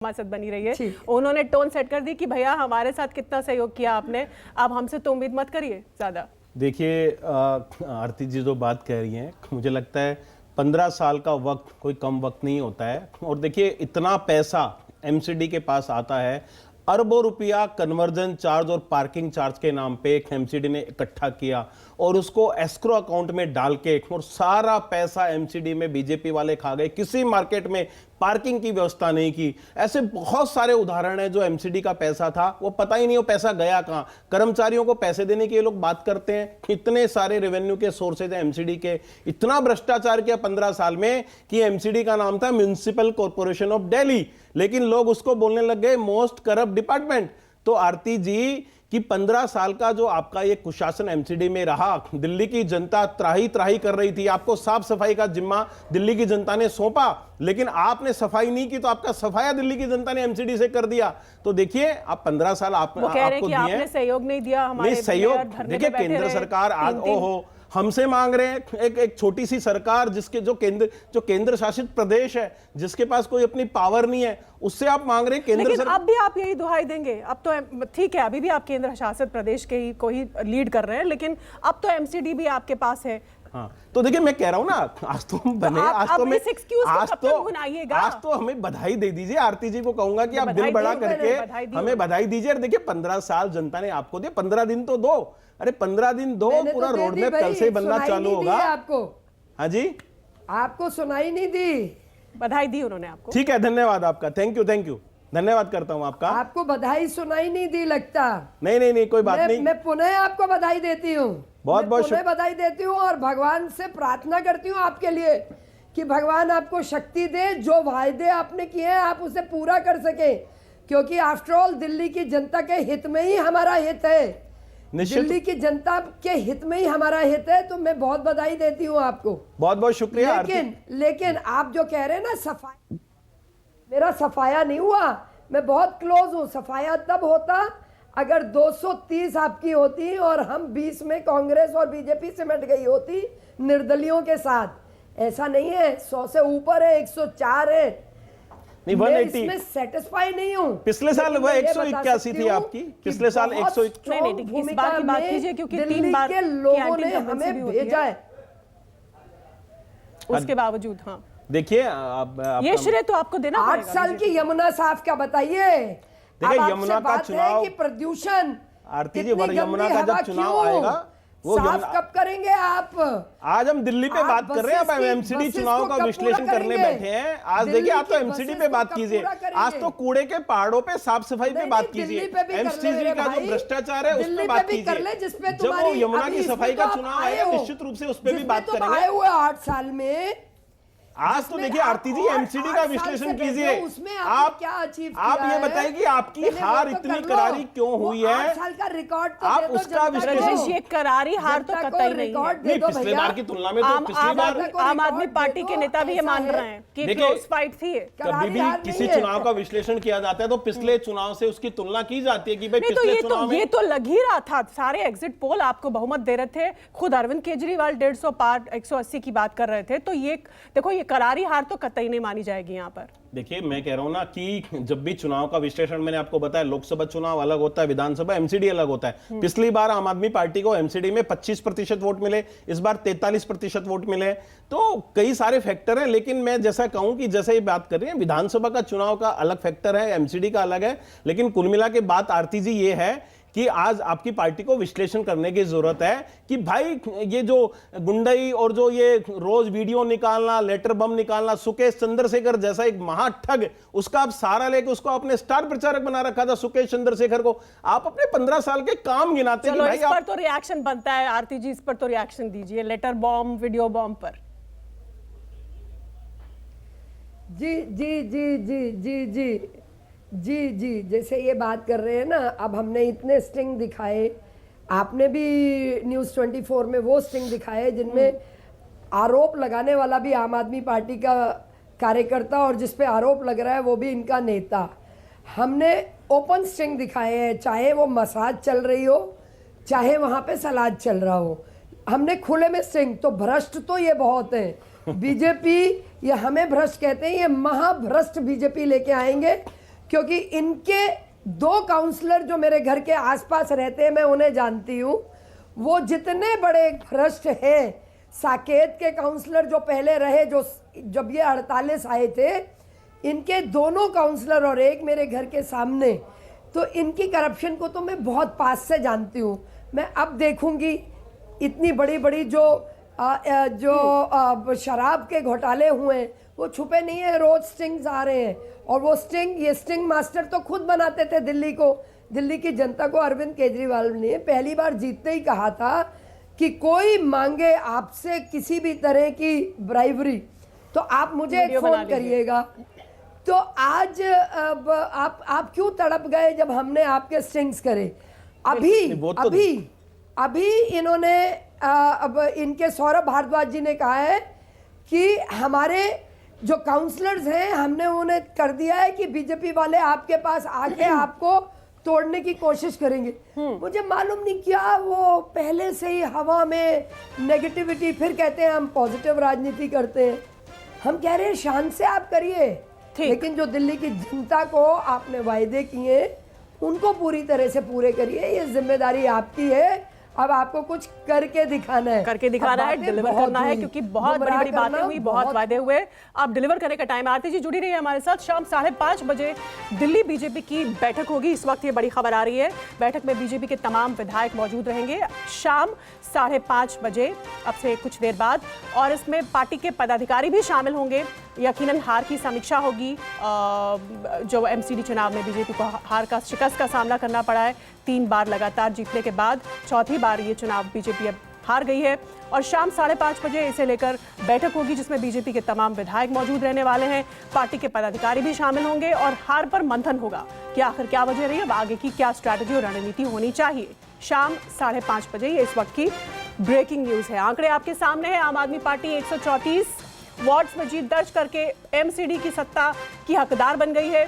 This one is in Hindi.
हमारे साथ बनी रही है। उन्होंने टोन सेट कर दी कि भैया हमारे साथ कितना सहयोग किया आपने, अब हमसे तो उम्मीद मत करिए ज्यादा। देखिए आरती जी जो बात कह रही हैं, मुझे लगता है 15 साल का वक्त कोई कम वक्त नहीं होता है। और देखिए इतना पैसा एमसीडी के पास आता है, अरबों रुपया कन्वर्जन चार्ज और पार्किंग चार्ज के नाम पे एमसीडी ने इकट्ठा किया और उसको एस्क्रो अकाउंट में डाल के, और सारा पैसा एमसीडी में बीजेपी वाले खा गए। किसी मार्केट में पार्किंग की व्यवस्था नहीं की। ऐसे बहुत सारे उदाहरण हैं जो एमसीडी का पैसा था वो पता ही नहीं वो पैसा गया कहां। कर्मचारियों को पैसे देने की ये लोग बात करते हैं, इतने सारे रेवेन्यू के सोर्सेज हैं एमसीडी के। इतना भ्रष्टाचार किया 15 साल में कि एमसीडी का नाम था म्युनिसिपल कॉर्पोरेशन ऑफ दिल्ली, लेकिन लोग उसको बोलने लग गए मोस्ट करप्ट डिपार्टमेंट। तो आरती जी कि 15 साल का जो आपका ये कुशासन एमसीडी में रहा, दिल्ली की जनता त्राही त्राही कर रही थी। आपको साफ सफाई का जिम्मा दिल्ली की जनता ने सौंपा, लेकिन आपने सफाई नहीं की, तो आपका सफाया दिल्ली की जनता ने एमसीडी से कर दिया। तो देखिए आप 15 साल आपको दिए, आपने सहयोग नहीं दिया हमारे। नहीं सहयोग, देखिए केंद्र सरकार आज ओहो हमसे मांग रहे हैं। एक छोटी सी सरकार जिसके जो केंद्र शासित प्रदेश है, जिसके पास कोई अपनी पावर नहीं है, उससे आप मांग रहे हैं केंद्र सरकार। अब भी आप यही दुहाई देंगे? अब तो ठीक है, अभी भी आप केंद्र शासित प्रदेश के ही को ही लीड कर रहे हैं, लेकिन अब तो एमसीडी भी आपके पास है। हाँ, तो देखिए मैं कह रहा हूं ना, आज तो हम बने, आज तो हमें बधाई दे दीजिए। आरती जी को कहूंगा कि आप दिल बड़ा करके हमें बधाई दीजिए। और देखिए 15 साल जनता ने आपको दिए, 15 दिन तो दो। अरे 15 दिन दो, पूरा रोड मैप कल से बनना चालू होगा। आपको, हाँ जी, आपको सुनाई नहीं दी, बधाई दी उन्होंने आपको। ठीक है, धन्यवाद आपका, थैंक यू, धन्यवाद करता हूं आपका। आपको बधाई सुनाई नहीं दी लगता। नहीं कोई बात नहीं, मैं पुनः आपको बधाई देती हूँ, बहुत बहुत बधाई देती हूँ और भगवान से प्रार्थना करती हूँ आपके लिए कि भगवान आपको शक्ति दे, जो वायदे आपने किए हैं आप उसे पूरा कर सके, क्योंकि आफ्टर ऑल दिल्ली की जनता के हित में ही हमारा हित है, दिल्ली की जनता के हित में ही हमारा हित है। तो मैं बहुत बधाई देती हूँ आपको, बहुत बहुत शुक्रिया। लेकिन आप जो कह रहे हैं ना सफाई, मेरा सफाया नहीं हुआ, मैं बहुत क्लोज हूँ। सफाया तब होता अगर 230 आपकी होती और हम 20 में कांग्रेस और बीजेपी सिमट गई होती निर्दलियों के साथ। ऐसा नहीं है, 100 से ऊपर है, 104 है, नहीं 180 मैं सेटिस्फाई नहीं हूँ। पिछले साल वह 181 थी आपकी, पिछले साल 100। नहीं, इस बार की बात कीजिए क्योंकि 3 बार के लोगों ने हमें भेजा है, उसके बावजूद। हाँ देखिए ये श्रेय तो आपको देना पड़ेगा। 8 साल की यमुना साफ का बताइए। देखिए यमुना का चुनाव कि प्रदूषण, आरती जी, यमुना का जब चुनाव आएगा वो साफ कब करेंगे आप? आज हम दिल्ली पे बात कर रहे हैं, अब एमसीडी चुनाव का विश्लेषण करने बैठे हैं। आज देखिए आप तो एमसीडी पे बात कीजिए, आज तो कूड़े के पहाड़ों पे साफ सफाई पे बात कीजिए। एमसीडी का जो भ्रष्टाचार है उस पे बात कीजिए। जब वो यमुना की सफाई का चुनाव आएगा निश्चित रूप से उस पे भी बात करेंगे। 8 साल में आज तो देखिए आरती जी एमसीडी का विश्लेषण कीजिए। आप क्या अचीव किया आप ये बताइए कि आपकी हार इतनी करारी क्यों हुई है? 8 साल का रिकॉर्ड तो आप उसका विश्लेषण। ये करारी हार तो कतई नहीं है। पिछले बार की तुलना में तो पिछली बार आम आदमी पार्टी के नेता भी ये मान रहे हैं कि क्लोज फाइट थी। कभी भी किसी चुनाव का विश्लेषण किया जाता है तो पिछले चुनाव से उसकी तुलना की जाती है कि भाई पिछले चुनाव में। ये तो लग ही रहा था, सारे एग्जिट पोल आपको बहुमत दे रहे थे। खुद अरविंद केजरीवाल 150 पार 180 की बात कर रहे थे। तो ये देखो, ये करारी हार तो कतई नहीं मानी जाएगी यहाँ पर। देखिए मैं कह रहा हूं ना कि जब भी चुनाव का विश्लेषण, मैंने आपको बताया लोकसभा चुनाव अलग होता है, विधानसभा एमसीडी अलग होता है। पिछली बार आम आदमी पार्टी को एमसीडी में 25% वोट मिले, इस बार 43% वोट मिले। तो कई सारे फैक्टर हैं, लेकिन मैं जैसा कहूं कि जैसे ये बात कर रहे हैं, विधानसभा का चुनाव का अलग फैक्टर है, एमसीडी का अलग है। लेकिन कुल मिला के बात आरती जी ये है कि आज आपकी पार्टी को विश्लेषण करने की जरूरत है कि भाई ये जो गुंडई और जो ये रोज वीडियो निकालना, लेटर बम निकालना, सुकेश चंद्रशेखर जैसा एक महाठग, उसका आप सारा लेके उसको अपने स्टार प्रचारक बना रखा था सुकेश चंद्रशेखर को। आप अपने 15 साल के काम गिनाते हैं। इस पर तो रिएक्शन बनता है आरती जी, इस पर तो रिएक्शन दीजिए, लेटर बॉम्ब, वीडियो बॉम्ब पर। जी जी जी जी जी जी जी जैसे ये बात कर रहे हैं ना, अब हमने इतने स्टिंग दिखाए, आपने भी न्यूज़ 24 में वो स्टिंग दिखाए जिनमें आरोप लगाने वाला भी आम आदमी पार्टी का कार्यकर्ता और जिस पे आरोप लग रहा है वो भी इनका नेता। हमने ओपन स्टिंग दिखाए हैं, चाहे वो मसाज चल रही हो, चाहे वहाँ पे सलाद चल रहा हो, हमने खुले में स्टिंग। तो भ्रष्ट तो ये बहुत है बीजेपी, ये हमें भ्रष्ट कहते हैं, ये महाभ्रष्ट बीजेपी लेके आएंगे क्योंकि इनके 2 काउंसलर जो मेरे घर के आसपास रहते हैं, मैं उन्हें जानती हूँ, वो जितने बड़े भ्रष्ट हैं, साकेत के काउंसलर जो पहले रहे, जो जब ये 48 आए थे, इनके दोनों काउंसलर और एक मेरे घर के सामने, तो इनकी करप्शन को तो मैं बहुत पास से जानती हूँ। मैं अब देखूंगी इतनी बड़ी बड़ी जो शराब के घोटाले हुए हैं, वो छुपे नहीं है, रोज स्टिंग्स आ रहे हैं। और वो ये स्टिंग मास्टर तो खुद बनाते थे दिल्ली को। दिल्ली की जनता को अरविंद केजरीवाल ने पहली बार जीतते ही कहा था कि कोई मांगे आपसे किसी भी तरह की ब्राइवरी तो आप मुझे फोन करिएगा। तो आज अब आप क्यों तड़प गए जब हमने आपके स्टिंग्स करे? अभी इन्होंने अब इनके सौरभ भारद्वाज जी ने कहा है कि हमारे जो काउंसलर्स हैं, हमने उन्हें कर दिया है कि बीजेपी वाले आपके पास आके आपको तोड़ने की कोशिश करेंगे। मुझे मालूम नहीं क्या वो पहले से ही हवा में नेगेटिविटी, फिर कहते हैं हम पॉजिटिव राजनीति करते हैं। हम कह रहे हैं शांत से आप करिए, लेकिन जो दिल्ली की जनता को आपने वायदे किए उनको पूरी तरह से पूरे करिए। ये जिम्मेदारी आपकी है। अब आपको कुछ करके दिखाना है, डिलीवर करना है, क्योंकि बहुत बड़ी बड़ी बातें हुई, बहुत वादे हुए। अब डिलीवर करने का टाइम। आरती जी जुड़ी रही है हमारे साथ। शाम 5:30 बजे दिल्ली बीजेपी की बैठक होगी। इस वक्त ये बड़ी खबर आ रही है। बैठक में बीजेपी के तमाम विधायक मौजूद रहेंगे शाम 5:30 बजे, अब से कुछ देर बाद। और इसमें पार्टी के पदाधिकारी भी शामिल होंगे। यकीनन हार की समीक्षा होगी। जो एमसीडी चुनाव में बीजेपी को शिकस्त का सामना करना पड़ा है 3 बार लगातार जीतने के बाद, चौथी बार ये चुनाव बीजेपी अब हार गई है। और शाम 5:30 बजे इसे लेकर बैठक होगी, जिसमें बीजेपी के तमाम विधायक मौजूद रहने वाले हैं, पार्टी के पदाधिकारी भी शामिल होंगे और हार पर मंथन होगा कि आखिर क्या वजह रही, अब आगे की क्या स्ट्रैटेजी और रणनीति होनी चाहिए। शाम 5:30 बजे ये इस वक्त की ब्रेकिंग न्यूज है। आंकड़े आपके सामने हैं। आम आदमी पार्टी 134 वार्ड्स में जीत दर्ज करके एमसीडी की सत्ता की हकदार बन गई है।